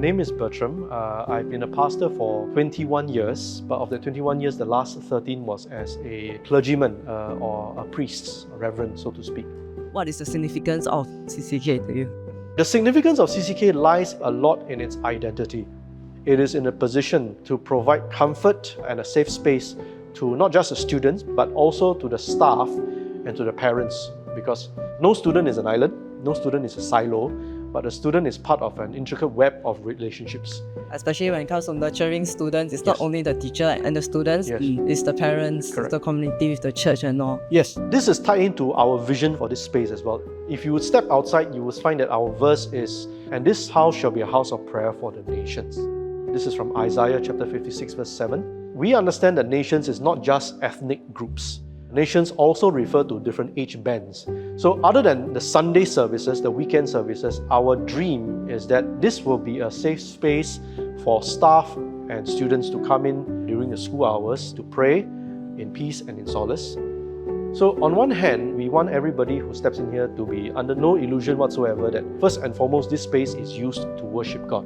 name is Bertram. I've been a pastor for 21 years, but of the 21 years, the last 13 was as a clergyman or a priest, a reverend, so to speak. What is the significance of CCK to you? The significance of CCK lies a lot in its identity. It is in a position to provide comfort and a safe space to not just the students, but also to the staff and to the parents, because no student is an island, no student is a silo, but the student is part of an intricate web of relationships. Especially when it comes to nurturing students, it's not only the teacher and the students, it's the parents, it's the community with the church and all. Yes, this is tied into our vision for this space as well. If you would step outside, you will find that our verse is, "And this house shall be a house of prayer for the nations." This is from Isaiah chapter 56 verse 7. We understand that nations is not just ethnic groups. Nations also refer to different age bands. So other than the Sunday services, the weekend services, our dream is that this will be a safe space for staff and students to come in during the school hours to pray in peace and in solace. So on one hand, we want everybody who steps in here to be under no illusion whatsoever that first and foremost, this space is used to worship God.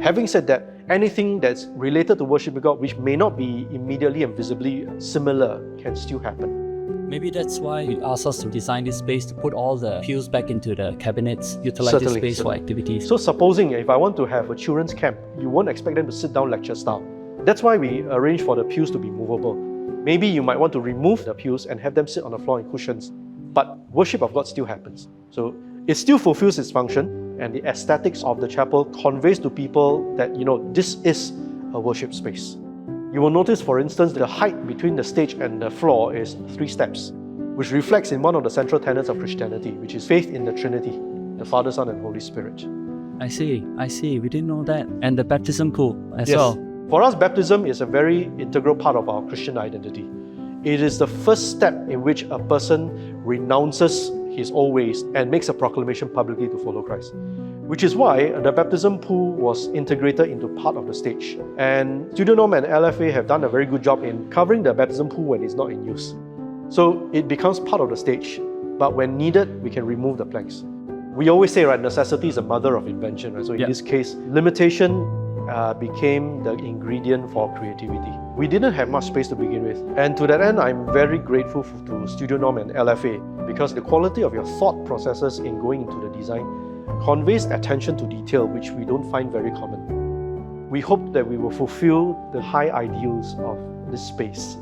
Having said that, anything that's related to worship God, which may not be immediately and visibly similar, can still happen. Maybe that's why you asked us to design this space to put all the pews back into the cabinets, utilize this space for activities. So supposing if I want to have a children's camp, you won't expect them to sit down lecture style. That's why we arrange for the pews to be movable. Maybe you might want to remove the pews and have them sit on the floor in cushions, but worship of God still happens. So it still fulfills its function, and the aesthetics of the chapel conveys to people that, this is a worship space. You will notice, for instance, the height between the stage and the floor is 3 steps, which reflects in one of the central tenets of Christianity, which is faith in the Trinity, the Father, Son, and Holy Spirit. I see. We didn't know that. And the baptism pool as well. For us, baptism is a very integral part of our Christian identity. It is the first step in which a person renounces his old ways and makes a proclamation publicly to follow Christ. Which is why the baptism pool was integrated into part of the stage. And Studio Norm and LFA have done a very good job in covering the baptism pool when it's not in use. So it becomes part of the stage, but when needed, we can remove the planks. We always say, right, necessity is the mother of invention, right? So in this case, limitation became the ingredient for creativity. We didn't have much space to begin with. And to that end, I'm very grateful to Studio Norm and LFA, because the quality of your thought processes in going into the design conveys attention to detail, which we don't find very common. We hope that we will fulfill the high ideals of this space